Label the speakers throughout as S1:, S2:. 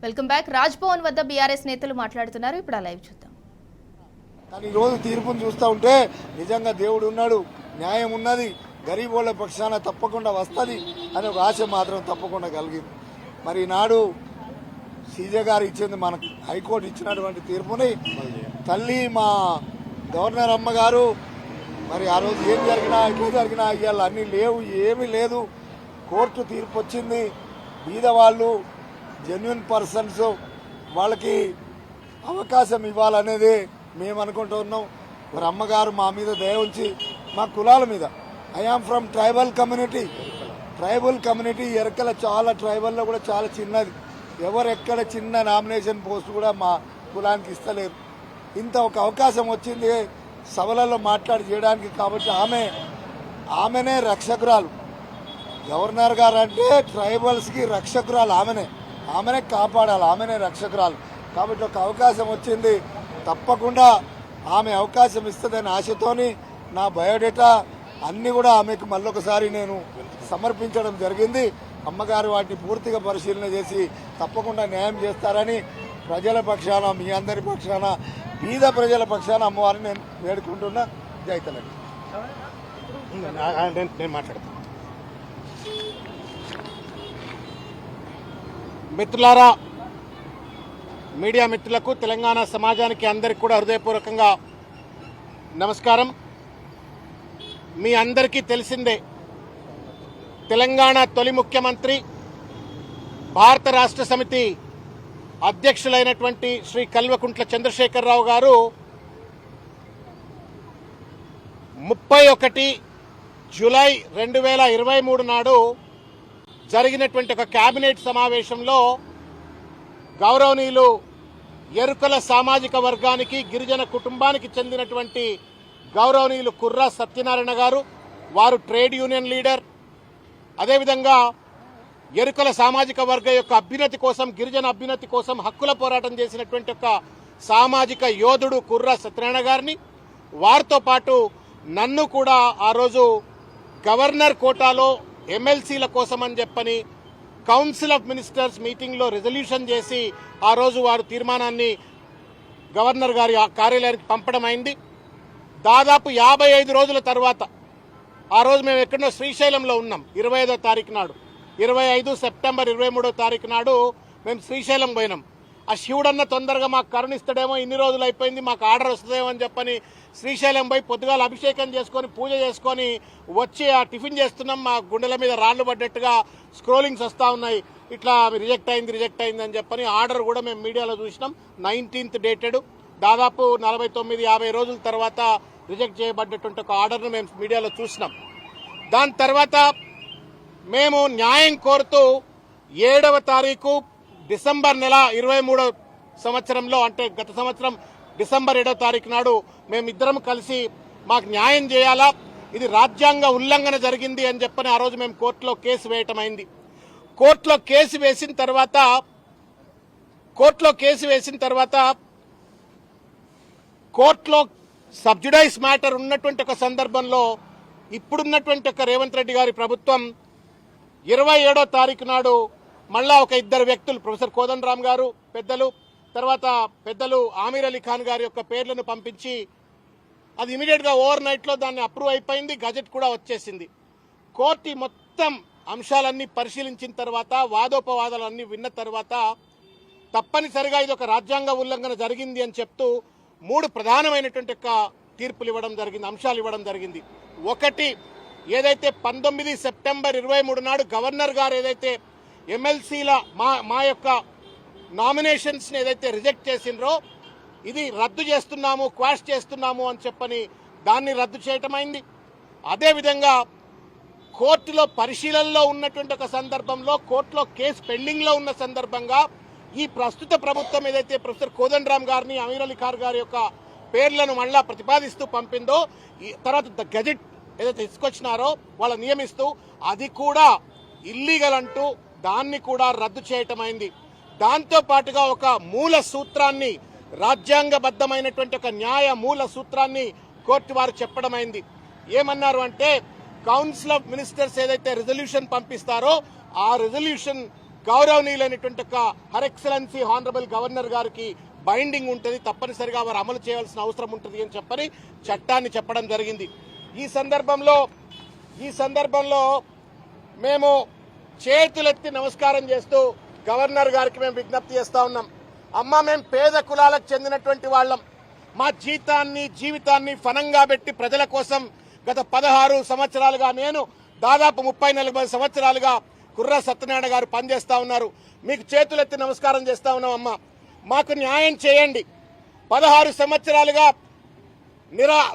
S1: Welcome back. Raj Bhavan వద్ద BRS నేతలు మాట్లాడుతున్నారు. ఇప్పుడు ఆ లైవ్ చూద్దాం.
S2: కానీ ఈరోజు తీర్పును చూస్తూ ఉంటే నిజంగా దేవుడు ఉన్నాడు, న్యాయం ఉన్నది, గరీబోళ్ల పక్షాన తప్పకుండా వస్తుంది అని ఒక ఆశ మాత్రం తప్పకుండా కలిగింది. మరి ఈనాడు సీజే గారు ఇచ్చింది, మనకు హైకోర్టు ఇచ్చినటువంటి తీర్పుని తల్లి మా గవర్నర్ అమ్మగారు మరి ఆ రోజు ఏం జరిగినా ఎట్లా జరిగినా ఇవాళ అన్నీ లేవు, ఏమీ లేదు, కోర్టు తీర్పు వచ్చింది. బీదవాళ్ళు జెన్యున్ పర్సన్స్ వాళ్ళకి అవకాశం ఇవ్వాలనేది మేము అనుకుంటూ ఉన్నాం. మరి అమ్మగారు మా మీద దయ ఉంచి మా కులాల మీద, I am from tribal community Yerukala చాలా ట్రైబల్లో కూడా చాలా చిన్నది, ఎవరెక్కడ చిన్న నామినేషన్ పోస్ట్ కూడా మా కులానికి ఇస్తలేరు. ఇంత ఒక అవకాశం వచ్చింది సభలలో మాట్లాడి చేయడానికి. కాబట్టి ఆమెనే రక్షకురాలు. గవర్నర్ గారు అంటే ట్రైబల్స్కి రక్షకురాలు ఆమెనే కాపాడాలి, ఆమెనే రక్షకురాలు. కాబట్టి ఒక అవకాశం వచ్చింది, తప్పకుండా ఆమె అవకాశం ఇస్తుందని ఆశతోని నా బయోడేటా అన్నీ కూడా ఆమెకు మళ్ళొకసారి నేను సమర్పించడం జరిగింది. అమ్మగారు వాటిని పూర్తిగా పరిశీలన చేసి తప్పకుండా న్యాయం చేస్తారని ప్రజల పక్షాన, మీ అందరి పక్షాన, బీద ప్రజల పక్షాన అమ్మవారిని నేను వేడుకుంటున్నా. జైతలండి.
S3: నేను మాట్లాడతాను. మిత్రులారా, మీడియా మిత్రులకు, తెలంగాణ సమాజానికి అందరికీ కూడా హృదయపూర్వకంగా నమస్కారం. మీ అందరికీ తెలిసిందే, తెలంగాణ తొలి ముఖ్యమంత్రి, భారత రాష్ట్ర సమితి అధ్యక్షులైనటువంటి శ్రీ కల్వకుంట్ల చంద్రశేఖరరావు గారు 31 జూలై 2023 నాడు జరిగినటువంటి ఒక కేబినెట్ సమావేశంలో గౌరవనీయులు ఎరుకల సామాజిక వర్గానికి, గిరిజన కుటుంబానికి చెందినటువంటి గౌరవనీయులు కుర్రా సత్యనారాయణ గారు, వారు ట్రేడ్ యూనియన్ లీడర్, అదేవిధంగా ఎరుకల సామాజిక వర్గ యొక్క అభ్యున్నతి కోసం, గిరిజన అభ్యున్నతి కోసం హక్కుల పోరాటం చేసినటువంటి ఒక సామాజిక యోధుడు కుర్రా సత్యనారాయణ గారిని, వారితో పాటు నన్ను కూడా ఆ రోజు గవర్నర్ కోటాలో ఎమ్మెల్సీల కోసం అని చెప్పని కౌన్సిల్ ఆఫ్ మినిస్టర్స్ మీటింగ్లో రిజల్యూషన్ చేసి ఆ రోజు వారు తీర్మానాన్ని గవర్నర్ గారి కార్యాలయానికి పంపడం అయింది. దాదాపు 55 రోజుల తర్వాత ఆ రోజు మేము ఎక్కడో శ్రీశైలంలో ఉన్నాం. 25వ తారీఖు నాడు, 25 సెప్టెంబర్ 23వ తారీఖు నాడు మేము శ్రీశైలం పోయినాం. ఆ శివుడన్న తొందరగా మాకు కరుణిస్తాడేమో, ఇన్ని రోజులు అయిపోయింది, మాకు ఆర్డర్ వస్తుందేమో అని చెప్పని శ్రీశైలం పోయి పొద్దుగాల అభిషేకం చేసుకొని పూజ చేసుకొని వచ్చి ఆ టిఫిన్ చేస్తున్నాం. మా గుండెల మీద రాళ్లు పడ్డట్టుగా స్క్రోలింగ్స్ వస్తూ ఉన్నాయి. ఇట్లా రిజెక్ట్ అయింది అని చెప్పని ఆర్డర్ కూడా మేము మీడియాలో చూసినాం. 19th డేటెడ్, దాదాపు 49-50 రోజుల తర్వాత రిజెక్ట్ చేయబడ్డటువంటి ఒక ఆర్డర్ను మేము మీడియాలో చూసినాం. దాని తర్వాత మేము న్యాయం కోరుతూ 7వ తారీఖు డిసెంబర్ నెల 23వ సంవత్సరంలో, అంటే గత సంవత్సరం డిసెంబర్ 7వ తారీఖు నాడు మేమిద్దరం కలిసి మాకు న్యాయం చేయాలా, ఇది రాజ్యాంగ ఉల్లంఘన జరిగింది అని చెప్పని ఆ రోజు మేము కోర్టులో కేసు వేయటం అయింది. కోర్టులో కేసు వేసిన తర్వాత కోర్టులో సబ్జుడైజ్ మ్యాటర్ ఉన్నటువంటి ఒక సందర్భంలో ఇప్పుడున్నటువంటి ఒక రేవంత్ రెడ్డి గారి ప్రభుత్వం 27వ తారీఖు నాడు మళ్ళా ఒక 2 వ్యక్తులు, ప్రొఫెసర్ కోదండరామ్ గారు పెద్దలు, తర్వాత పెద్దలు ఆమీర్ అలీ ఖాన్ గారి యొక్క పేర్లను పంపించి అది ఇమీడియట్ గా ఓవర్ నైట్ లో దాన్ని అప్రూవ్ అయిపోయింది, గజెట్ కూడా వచ్చేసింది. కోర్టు మొత్తం అంశాలన్నీ పరిశీలించిన తర్వాత, వాదోపవాదాలన్నీ విన్న తర్వాత తప్పనిసరిగా ఇది ఒక రాజ్యాంగ ఉల్లంఘన జరిగింది అని చెప్తూ 3 ప్రధానమైనటువంటి తీర్పులు ఇవ్వడం జరిగింది, అంశాలు ఇవ్వడం జరిగింది. ఒకటి, ఏదైతే 19 సెప్టెంబర్ 23 నాడు గవర్నర్ గారు ఏదైతే ఎమ్మెల్సీల మా యొక్క నామినేషన్స్ ని ఏదైతే రిజెక్ట్ చేసిండ్రో, ఇది రద్దు చేస్తున్నాము, క్వాష్ చేస్తున్నాము అని చెప్పని దాన్ని రద్దు చేయటమైంది. అదేవిధంగా కోర్టులో పరిశీలనలో ఉన్నటువంటి ఒక సందర్భంలో, కోర్టులో కేసు పెండింగ్ లో ఉన్న సందర్భంగా ఈ ప్రస్తుత ప్రభుత్వం ఏదైతే ప్రొఫెసర్ కోదండరామ్ గారిని, అమీర్ అలీ ఖాన్ గారి యొక్క పేర్లను మళ్ళా ప్రతిపాదిస్తూ పంపిందో, ఈ తర్వాత గజెట్ ఏదైతే తీసుకొచ్చినారో వాళ్ళు నియమిస్తూ, అది కూడా ఇల్లీగల్ అంటూ దాన్ని కూడా రద్దు చేయటమైంది. దాంతో పాటుగా ఒక మూల సూత్రాన్ని, రాజ్యాంగబద్ధమైనటువంటి ఒక న్యాయ మూల సూత్రాన్ని కోర్టు వారు చెప్పడమైంది. ఏమన్నారు అంటే, కౌన్సిల్ ఆఫ్ మినిస్టర్స్ ఏదైతే రిజల్యూషన్ పంపిస్తారో ఆ రిజల్యూషన్ గౌరవనీయులైనటువంటి హర్ ఎక్సలెన్సీ హానరబుల్ గవర్నర్ గారికి బైండింగ్ ఉంటుంది, తప్పనిసరిగా వారు అమలు చేయాల్సిన అవసరం ఉంటుంది అని చెప్పని చట్టాన్ని చెప్పడం జరిగింది. ఈ సందర్భంలో మేము చేతులెత్తి నమస్కారం చేస్తూ గవర్నర్ గారికి మేము విజ్ఞప్తి చేస్తా ఉన్నాం. అమ్మ, మేము పేద కులాలకు చెందినటువంటి వాళ్ళం. మా జీవితాన్ని ఫనంగా పెట్టి ప్రజల కోసం గత 16 సంవత్సరాలుగా, నేను దాదాపు 30-40 సంవత్సరాలుగా కుర్రా సత్యనారాయణ గారు పనిచేస్తా ఉన్నారు. మీకు చేతులెత్తి నమస్కారం చేస్తా ఉన్నాం. అమ్మ, మాకు న్యాయం చేయండి. 16 సంవత్సరాలుగా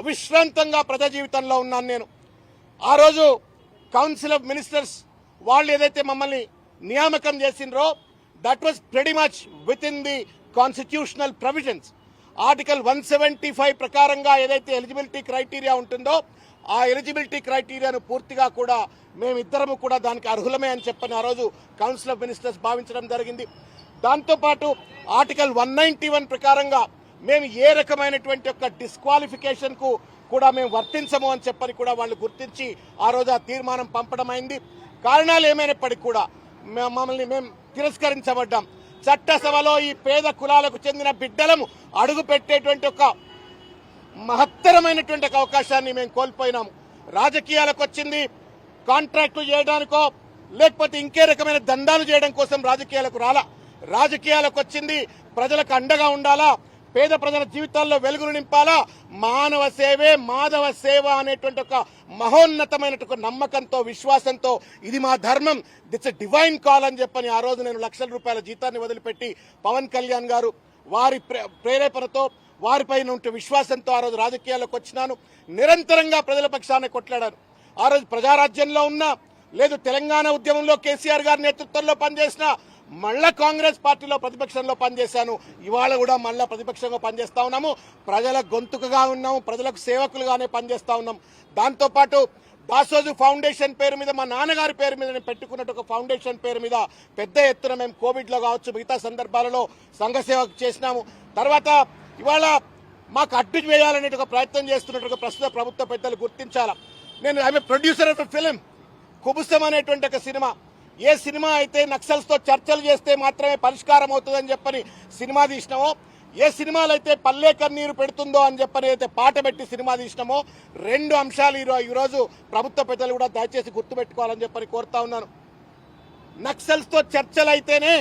S3: విశ్రాంతంగా ప్రజా జీవితంలో ఉన్నాను నేను. ఆ రోజు కౌన్సిల్ ఆఫ్ మినిస్టర్స్ వాళ్ళు ఏదైతే మమ్మల్ని నియామకం చేసిండ్రో that was pretty much within the constitutional provisions. Article 175 ప్రకారంగా ఏదైతే ఎలిజిబిలిటీ క్రైటీరియా ఉంటుందో ఆ ఎలిజిబిలిటీ క్రైటీరియాను పూర్తిగా కూడా మేమిద్దరము కూడా దానికి అర్హులమే అని చెప్పని ఆ రోజు కౌన్సిల్ ఆఫ్ మినిస్టర్స్ భావించడం జరిగింది. దాంతోపాటు ఆర్టికల్ 191 ప్రకారంగా మేము ఏ రకమైనటువంటి ఒక డిస్క్వాలిఫికేషన్ కు కూడా మేము వర్తించము అని చెప్పని కూడా వాళ్ళు గుర్తించి ఆ రోజు ఆ తీర్మానం పంపడం అయింది. కారణాలు ఏమైనప్పటికీ కూడా మమ్మల్ని మేము తిరస్కరించబడ్డాం. చట్టసభలో ఈ పేద కులాలకు చెందిన బిడ్డలము అడుగు పెట్టేటువంటి ఒక మహత్తరమైనటువంటి అవకాశాన్ని మేము కోల్పోయినాము. రాజకీయాలకు వచ్చింది కాంట్రాక్టులు చేయడానికో లేకపోతే ఇంకే రకమైన దందాలు చేయడం కోసం రాజకీయాలకు రాలా. రాజకీయాలకు వచ్చింది ప్రజలకు అండగా ఉండాలా, పేద ప్రజల జీవితాల్లో వెలుగులు నింపాలా, మానవ సేవే మాధవ సేవ అనేటువంటి ఒక మహోన్నతమైనటువంటి నమ్మకంతో, విశ్వాసంతో ఇది మా ధర్మం, దిట్స్ ఎ డివైన్ కాల్ అని చెప్పని ఆ రోజు నేను ₹1,00,000 జీతాన్ని వదిలిపెట్టి పవన్ కళ్యాణ్ గారు వారి ప్రేరేపణతో, వారిపైన ఉంటే విశ్వాసంతో ఆ రోజు రాజకీయాల్లోకి వచ్చినాను. నిరంతరంగా ప్రజల పక్షాన్ని కొట్లాడాను. ఆ రోజు ప్రజారాజ్యంలో ఉన్నా, లేదు తెలంగాణ ఉద్యమంలో కేసీఆర్ గారి నేతృత్వంలో పనిచేసిన, మళ్ళా కాంగ్రెస్ పార్టీలో ప్రతిపక్షంలో పనిచేశాను. ఇవాళ కూడా మళ్ళా ప్రతిపక్షంగా పనిచేస్తా ఉన్నాము. ప్రజల గొంతుకగా ఉన్నాము, ప్రజలకు సేవకులుగానే పనిచేస్తా ఉన్నాం. దాంతోపాటు దాసోజు ఫౌండేషన్ పేరు మీద, మా నాన్నగారి పేరు మీద నేను పెట్టుకున్నట్టు ఒక ఫౌండేషన్ పేరు మీద పెద్ద ఎత్తున మేము కోవిడ్లో కావచ్చు మిగతా సందర్భాలలో సంఘ సేవ చేసినాము. తర్వాత ఇవాళ మాకు అడ్డు వేయాలనే ఒక ప్రయత్నం చేస్తున్నట్టు ప్రస్తుత ప్రభుత్వ పెద్దలు గుర్తించాల. నేను ఐఎమ్ ప్రొడ్యూసర్ ఆఫ్ ఫిలిం కుబుసం అనేటువంటి ఒక సినిమా. ఏ సినిమా అయితే నక్సల్స్ తో చర్చలు చేస్తే మాత్రమే పరిష్కారం అవుతుందని చెప్పని సినిమా తీసినామో, ఏ సినిమాలు అయితే పల్లె కన్నీరు పెడుతుందో అని చెప్పని అయితే పాట పెట్టి సినిమా తీసినామో, 2 అంశాలు ఈరోజు ప్రభుత్వ పెద్దలు కూడా దయచేసి గుర్తుపెట్టుకోవాలని చెప్పని కోరుతా ఉన్నాను. నక్సల్స్ తో చర్చలు అయితేనే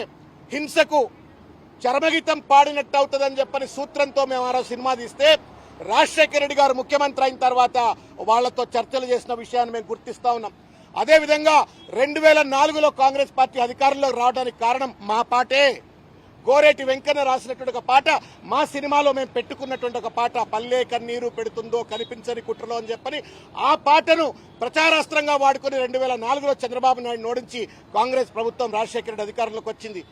S3: హింసకు చరమగీతం పాడినట్టు అవుతుందని చెప్పని సూత్రంతో మేము ఆ రోజు సినిమా తీస్తే, రాజశేఖర రెడ్డి గారు ముఖ్యమంత్రి అయిన తర్వాత వాళ్లతో చర్చలు చేసిన విషయాన్ని మేము గుర్తిస్తా ఉన్నాం. అదేవిధంగా 2004లో కాంగ్రెస్ పార్టీ అధికారంలోకి రావడానికి కారణం మా పాటే. గోరేటి వెంకన్న రాసినటువంటి ఒక పాట, మా సినిమాలో మేము పెట్టుకున్నటువంటి ఒక పాట, పల్లె కన్నీరు పెడుతుందో కనిపించని కుట్రలో అని చెప్పని ఆ పాటను ప్రచారాస్త్రంగా వాడుకుని 2004లో చంద్రబాబు నాయుడు ఓడించి కాంగ్రెస్ ప్రభుత్వం రాజశేఖర రెడ్డి అధికారంలోకి వచ్చింది.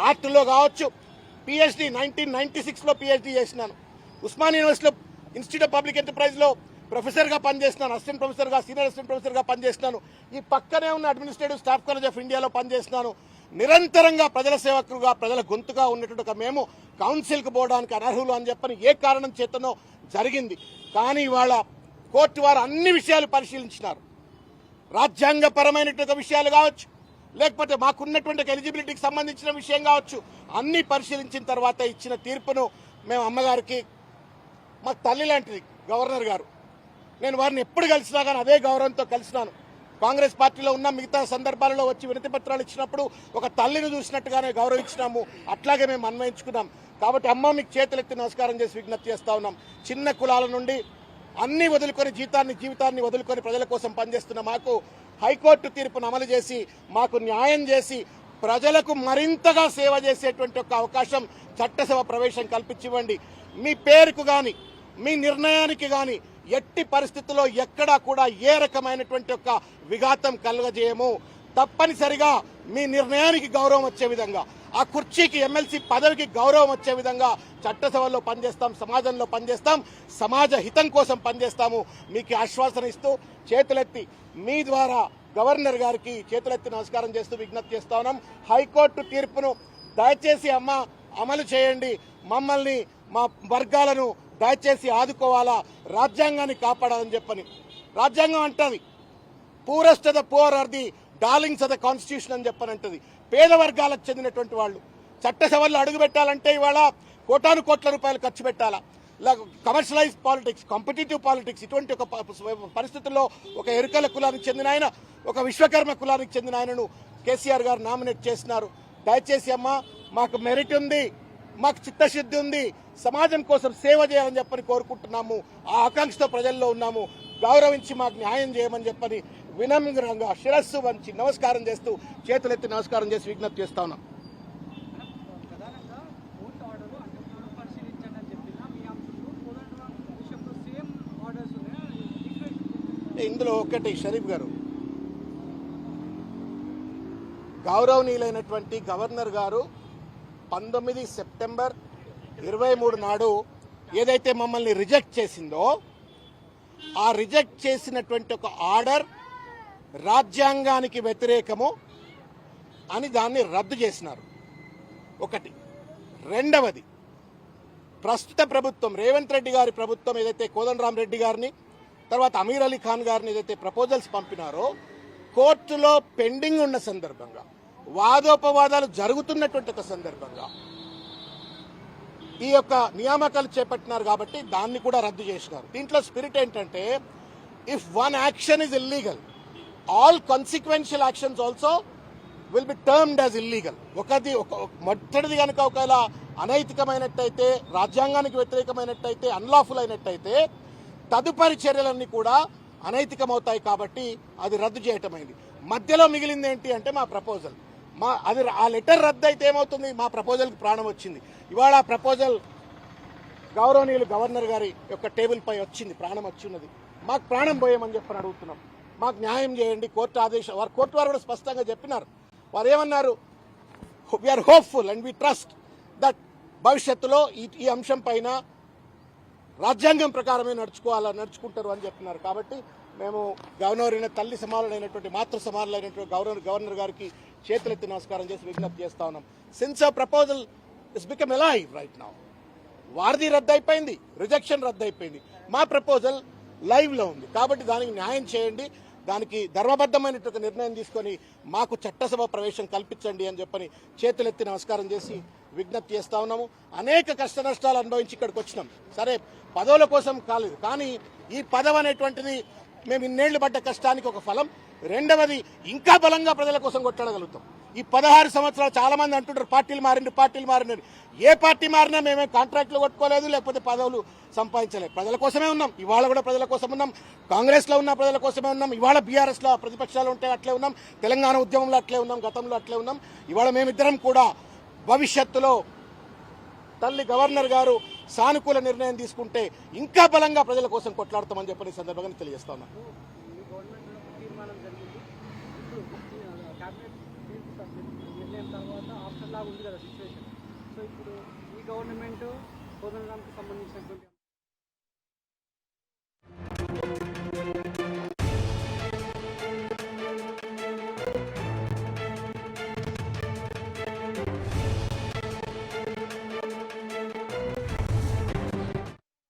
S3: ఆర్ట్లో కావచ్చు, పిహెచ్డి 1996లో పిహెచ్డి చేసినాను. ఉస్మానియా యూనివర్సిటీలో ఇన్స్టిట్యూట్ ఆఫ్ పబ్లిక్ ఎంటర్ప్రైజ్ లో ప్రొఫెసర్ గా పనిచేస్తున్నాను, అసిస్టెంట్ ప్రొఫెసర్ గా, సీనియర్ అసిస్టెంట్ ప్రొఫెసర్ గా పనిచేస్తున్నాను. ఈ పక్కనే ఉన్న అడ్మినిస్ట్రేటివ్ స్టాఫ్ కాలేజ్ ఆఫ్ ఇండియాలో పనిచేస్తున్నాను. నిరంతరంగా ప్రజల సేవకులుగా, ప్రజల గొంతుగా ఉన్నటువంటి మేము కౌన్సిల్ కు పోవడానికి అనర్హులు అని చెప్పని ఏ కారణం చేతనో జరిగింది. కానీ ఇవాళ కోర్టు వారు అన్ని విషయాలు పరిశీలించినారు. రాజ్యాంగపరమైనటువంటి విషయాలు కావచ్చు, లేకపోతే మాకున్నటువంటి ఎలిజిబిలిటీకి సంబంధించిన విషయం కావచ్చు, అన్ని పరిశీలించిన తర్వాత ఇచ్చిన తీర్పును మేము అమ్మగారికి, మా తల్లి లాంటిది గవర్నర్ గారు, నేను వారిని ఎప్పుడు కలిసినా కానీ అదే గౌరవంతో కలిసినాను. కాంగ్రెస్ పార్టీలో ఉన్న మిగతా సందర్భాలలో వచ్చి వినతి పత్రాలు ఇచ్చినప్పుడు ఒక తల్లిని చూసినట్టుగానే గౌరవించినాము, అట్లాగే మేము అన్వయించుకున్నాం. కాబట్టి అమ్మ, మీకు చేతులెత్తి నమస్కారం చేసి విజ్ఞప్తి చేస్తా ఉన్నాం. చిన్న కులాల నుండి అన్ని వదులుకొని జీవితాన్ని వదులుకొని ప్రజల కోసం పనిచేస్తున్న మాకు హైకోర్టు తీర్పును అమలు చేసి మాకు న్యాయం చేసి ప్రజలకు మరింతగా సేవ చేసేటువంటి ఒక అవకాశం చట్టసభ ప్రవేశం కల్పించివ్వండి. మీ పేరుకు గాని, మీ నిర్ణయానికి గాని ఎట్టి పరిస్థితుల్లో ఎక్కడా కూడా ఏ రకమైనటువంటి ఒక విఘాతం కలుగజేయము. తప్పనిసరిగా మీ నిర్ణయానికి గౌరవం వచ్చే విధంగా, ఆ కుర్చీకి, ఎమ్మెల్సీ పదవికి గౌరవం వచ్చే విధంగా చట్టసభలో పనిచేస్తాం, సమాజంలో పనిచేస్తాం, సమాజ హితం కోసం పనిచేస్తాము. మీకు ఆశ్వాసన ఇస్తూ చేతులెత్తి మీ ద్వారా గవర్నర్ గారికి చేతులెత్తి నమస్కారం చేస్తూ విజ్ఞప్తి చేస్తా ఉన్నాం. హైకోర్టు తీర్పును దయచేసి అమ్మ అమలు చేయండి. మమ్మల్ని, మా వర్గాలను దయచేసి ఆదుకోవాలా, రాజ్యాంగాన్ని కాపాడాలని చెప్పని. రాజ్యాంగం అంటది purest of the poor are the darlings of the constitution అని చెప్పని అంటది. పేద వర్గాలకు చెందినటువంటి వాళ్ళు చట్టసభల్లో అడుగు పెట్టాలంటే ఇవాళ కోటాను కోట్ల రూపాయలు ఖర్చు పెట్టాలా, ఇలా కమర్షియలైజ్ పాలిటిక్స్, కాంపిటేటివ్ పాలిటిక్స్, ఇటువంటి ఒక పరిస్థితుల్లో ఒక ఎరుకల కులానికి చెందిన ఆయన, ఒక విశ్వకర్మ కులానికి చెందిన ఆయనను కేసీఆర్ గారు నామినేట్ చేస్తున్నారు. దయచేసి అమ్మ, మాకు మెరిట్ ఉంది, మాకు చిత్తశుద్ధి ఉంది, సమాజం కోసం సేవ చేయాలని చెప్పని కోరుకుంటున్నాము. ఆ ఆకాంక్షతో ప్రజల్లో ఉన్నాము. గౌరవించి మాకు న్యాయం చేయమని చెప్పని వినమ్రంగా శిరస్సు వంచి నమస్కారం చేస్తూ, చేతులెత్తి నమస్కారం చేసి విజ్ఞప్తి చేస్తా ఉన్నాం. ఇందులో ఒకటి షరీఫ్ గారు, గౌరవనీయులైనటువంటి గవర్నర్ గారు 19 సెప్టెంబర్ 23 నాడు ఏదైతే మమ్మల్ని రిజెక్ట్ చేసిందో, ఆ రిజెక్ట్ చేసినటువంటి ఒక ఆర్డర్ రాజ్యాంగానికి వ్యతిరేకము అని దాన్ని రద్దు చేసినారు. ఒకటి. రెండవది, ప్రస్తుత ప్రభుత్వం రేవంత్ రెడ్డి గారి ప్రభుత్వం ఏదైతే కోదండరాం రెడ్డి గారిని తర్వాత అమీర్ అలీ ఖాన్ గారిని ఏదైతే ప్రపోజల్స్ పంపినారో, కోర్టులో పెండింగ్ ఉన్న సందర్భంగా, వాదోపవాదాలు జరుగుతున్నటువంటి ఒక సందర్భంగా ఈ యొక్క నియామకాలు చేపట్టినారు కాబట్టి దాన్ని కూడా రద్దు చేసినారు. దీంట్లో స్పిరిట్ ఏంటంటే, if one action is illegal, all consequential actions also will be termed as illegal. మొదటిది కనుక ఒకవేళ అనైతికమైనట్టయితే, రాజ్యాంగానికి వ్యతిరేకమైనట్టయితే, అన్లాఫుల్ అయినట్టయితే తదుపరి చర్యలన్నీ కూడా అనైతికమవుతాయి. కాబట్టి అది రద్దు చేయటమైంది. మధ్యలో మిగిలింది ఏంటి అంటే మా ప్రపోజల్. ఆ లెటర్ రద్దు అయితే ఏమవుతుంది, మా ప్రపోజల్కి ప్రాణం వచ్చింది. ఇవాళ ఆ ప్రపోజల్ గౌరవనీయులు గవర్నర్ గారి యొక్క టేబుల్ పై వచ్చింది, ప్రాణం వచ్చిన్నది. మాకు ప్రాణం పోయేమని చెప్పని అడుగుతున్నాం. మాకు న్యాయం చేయండి. కోర్టు వారు కూడా స్పష్టంగా చెప్పినారు. వారు ఏమన్నారు, we are hopeful and we trust that భవిష్యత్తులో ఈ అంశం పైన రాజ్యాంగం ప్రకారమే నడుచుకుంటారు అని చెప్తున్నారు. కాబట్టి మేము గవర్నర్ తల్లి సమానులైనటువంటి మాతృ సమానులైనటువంటి గవర్నర్ గారికి చేతులెత్తి నమస్కారం చేసి విజ్ఞప్తి చేస్తా ఉన్నాం. Since a proposal is become alive right now. వారిది రద్దు అయిపోయింది, రిజెక్షన్ రద్దు అయిపోయింది, మా ప్రపోజల్ లైవ్ లో ఉంది. కాబట్టి దానికి న్యాయం చేయండి, దానికి ధర్మబద్ధమైనటువంటి నిర్ణయం తీసుకొని మాకు చట్టసభ ప్రవేశం కల్పించండి అని చెప్పని చేతులెత్తి నమస్కారం చేసి విజ్ఞప్తి చేస్తా ఉన్నాము. అనేక కష్ట నష్టాలు అనుభవించి ఇక్కడికి వచ్చినాం. సరే, పదవుల కోసం కాలేదు, కానీ ఈ పదవి అనేటువంటిది మేము ఇన్నేళ్లు పడ్డ కష్టానికి ఒక ఫలం. రెండవది, ఇంకా బలంగా ప్రజల కోసం కొట్టగలుగుతాం. ఈ 16 సంవత్సరాలు చాలా మంది అంటుంటారు పార్టీలు మారినారు. ఏ పార్టీ మారినా మేమే కాంట్రాక్ట్లు కొట్టుకోలేదు, లేకపోతే పదవులు సంపాదించలేదు. ప్రజల కోసమే ఉన్నాం. ఇవాళ కూడా ప్రజల కోసం ఉన్నాం. కాంగ్రెస్ లో ఉన్న ప్రజల కోసమే ఉన్నాం. ఇవాళ బీఆర్ఎస్ లో ప్రతిపక్షాలు ఉంటే అట్లే ఉన్నాం. తెలంగాణ ఉద్యమంలో అట్లే ఉన్నాం. గతంలో అట్లే ఉన్నాం. ఇవాళ మేమిద్దరం కూడా భవిష్యత్తులో తల్లి గవర్నర్ గారు సానుకూల నిర్ణయం తీసుకుంటే ఇంకా బలంగా ప్రజల కోసం కొట్లాడతామని చెప్పని సందర్భంగా తెలియజేస్తా ఉన్నాం.
S4: తర్వాత ఆఫ్టర్ లాగా ఉంది కదా సిచ్యువేషన్. సో ఇప్పుడు ఈ గవర్నమెంట్ కోదండరాంకి సంబంధించినటువంటి